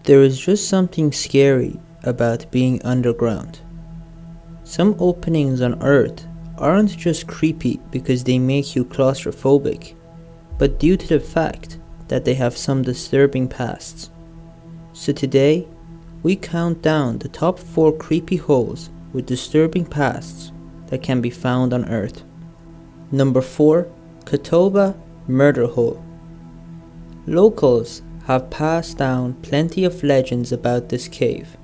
There is just something scary about being underground. Some openings on Earth aren't just creepy because they make you claustrophobic, but due to the fact that they have some disturbing pasts. So today, we count down the top 4 creepy holes with disturbing pasts that can be found on Earth. Number 4. Katoba Murder Hole. Locals have passed down plenty of legends about this cave.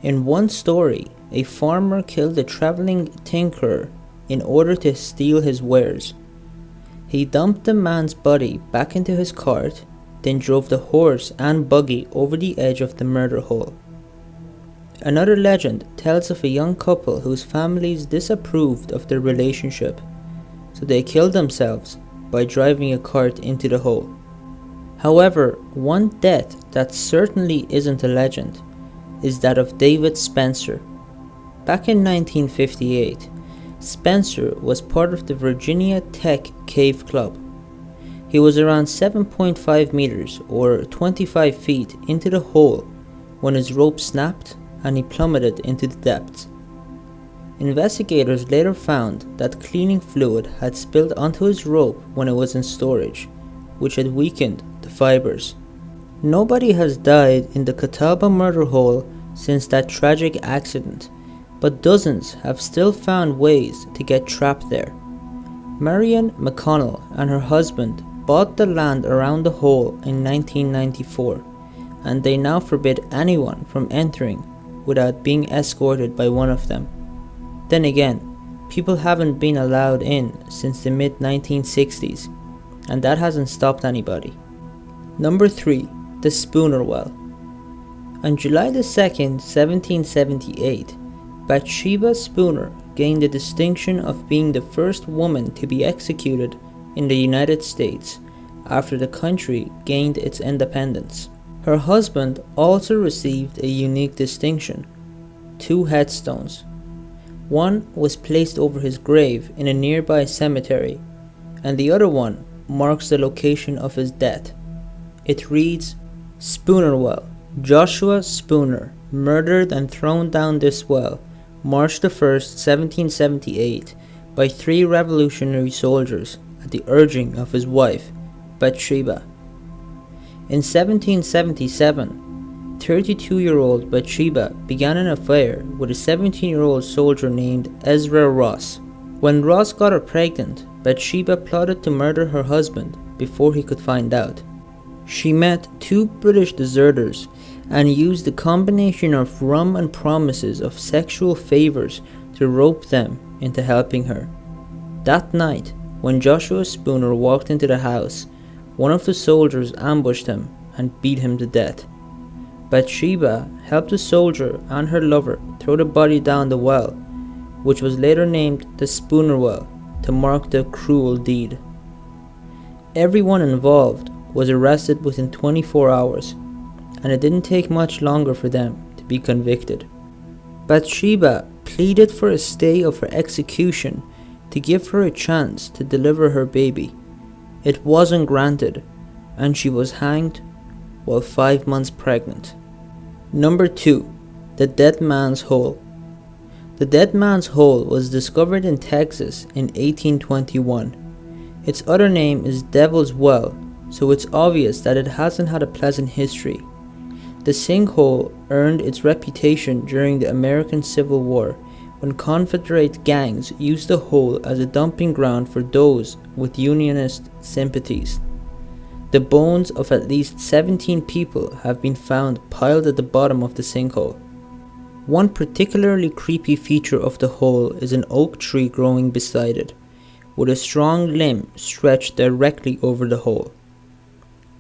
In one story, a farmer killed a traveling tinkerer in order to steal his wares. He dumped the man's body back into his cart, then drove the horse and buggy over the edge of the murder hole. Another legend tells of a young couple whose families disapproved of their relationship, so they killed themselves by driving a cart into the hole. However, one death that certainly isn't a legend is that of David Spencer. Back in 1958, Spencer was part of the Virginia Tech Cave Club. He was around 7.5 meters or 25 feet into the hole when his rope snapped and he plummeted into the depths. Investigators later found that cleaning fluid had spilled onto his rope when it was in storage, which had weakened the fibers. Nobody has died in the Katoba murder hole since that tragic accident, but dozens have still found ways to get trapped there. Marian McConnell and her husband bought the land around the hole in 1994, and they now forbid anyone from entering without being escorted by one of them. Then again, people haven't been allowed in since the mid-1960s, and that hasn't stopped anybody. Number 3. The Spooner Well. On July 2nd, 1778, Bathsheba Spooner gained the distinction of being the first woman to be executed in the United States after the country gained its independence. Her husband also received a unique distinction: 2 headstones. One was placed over his grave in a nearby cemetery, and the other one marks the location of his death. It reads, Spooner Well, Joshua Spooner, murdered and thrown down this well, March 1st, 1778, by 3 Revolutionary soldiers at the urging of his wife, Bathsheba. In 1777, 32-year-old Bathsheba began an affair with a 17-year-old soldier named Ezra Ross. When Ross got her pregnant, Bathsheba plotted to murder her husband before he could find out. She met 2 British deserters and used a combination of rum and promises of sexual favors to rope them into helping her. That night, when Joshua Spooner walked into the house, one of the soldiers ambushed him and beat him to death. Bathsheba helped the soldier and her lover throw the body down the well, which was later named the Spooner Well to mark the cruel deed. Everyone involved was arrested within 24 hours, and it didn't take much longer for them to be convicted. Bathsheba pleaded for a stay of her execution to give her a chance to deliver her baby. It wasn't granted, and she was hanged while 5 months pregnant. Number 2. The Dead Man's Hole. The Dead Man's Hole was discovered in Texas in 1821. Its other name is Devil's Well, so it's obvious that it hasn't had a pleasant history. The sinkhole earned its reputation during the American Civil War, when Confederate gangs used the hole as a dumping ground for those with Unionist sympathies. The bones of at least 17 people have been found piled at the bottom of the sinkhole. One particularly creepy feature of the hole is an oak tree growing beside it, with a strong limb stretched directly over the hole.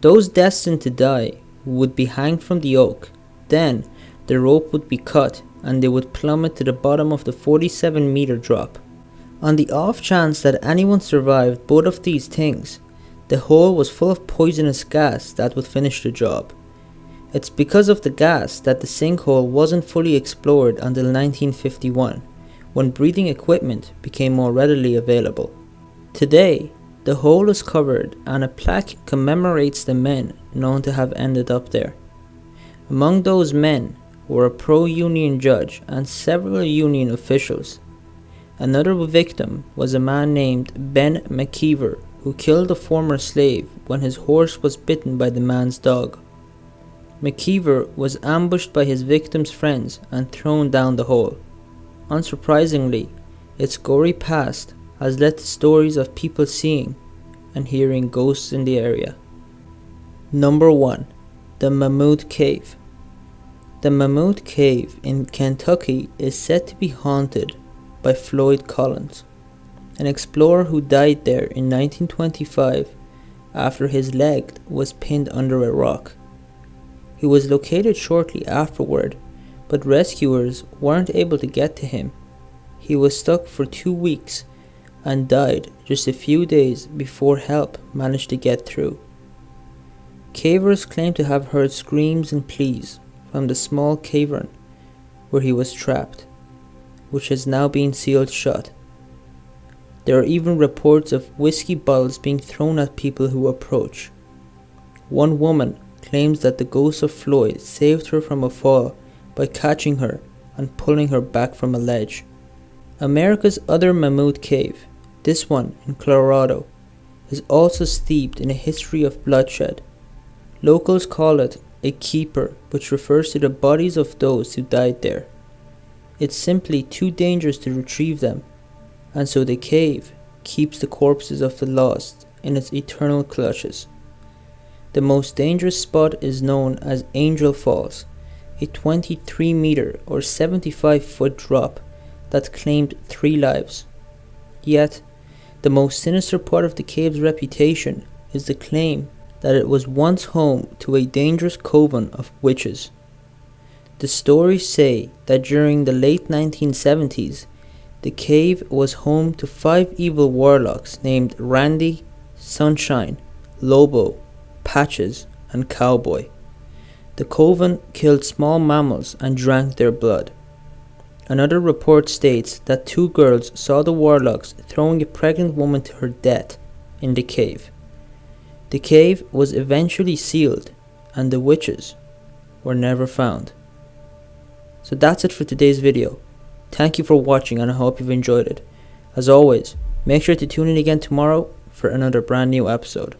Those destined to die would be hanged from the oak. Then, the rope would be cut and they would plummet to the bottom of the 47-meter drop. On the off chance that anyone survived both of these things, the hole was full of poisonous gas that would finish the job. It's because of the gas that the sinkhole wasn't fully explored until 1951, when breathing equipment became more readily available. Today, the hole is covered and a plaque commemorates the men known to have ended up there. Among those men were a pro-union judge and several union officials. Another victim was a man named Ben McKeever, who killed a former slave when his horse was bitten by the man's dog. McKeever was ambushed by his victim's friends and thrown down the hole. Unsurprisingly, its gory past has led to stories of people seeing and hearing ghosts in the area. Number 1. The Mammoth Cave. The Mammoth Cave in Kentucky is said to be haunted by Floyd Collins, an explorer who died there in 1925 after his leg was pinned under a rock. He was located shortly afterward, but rescuers weren't able to get to him. He was stuck for 2 weeks and died just a few days before help managed to get through. Cavers claim to have heard screams and pleas from the small cavern where he was trapped, which has now been sealed shut. There are even reports of whiskey bottles being thrown at people who approach. One woman claims that the ghost of Floyd saved her from a fall by catching her and pulling her back from a ledge. America's other Mammoth Cave, this one in Colorado, is also steeped in a history of bloodshed. Locals call it a keeper, which refers to the bodies of those who died there. It's simply too dangerous to retrieve them, and so the cave keeps the corpses of the lost in its eternal clutches. The most dangerous spot is known as Angel Falls, a 23-meter or 75-foot drop that claimed 3 lives. Yet, the most sinister part of the cave's reputation is the claim that it was once home to a dangerous coven of witches. The stories say that during the late 1970s, the cave was home to 5 evil warlocks named Randy, Sunshine, Lobo, Patches, and Cowboy. The coven killed small mammals and drank their blood. Another report states that 2 girls saw the warlocks throwing a pregnant woman to her death in the cave. The cave was eventually sealed, and the witches were never found. So that's it for today's video. Thank you for watching, and I hope you've enjoyed it. As always, make sure to tune in again tomorrow for another brand new episode.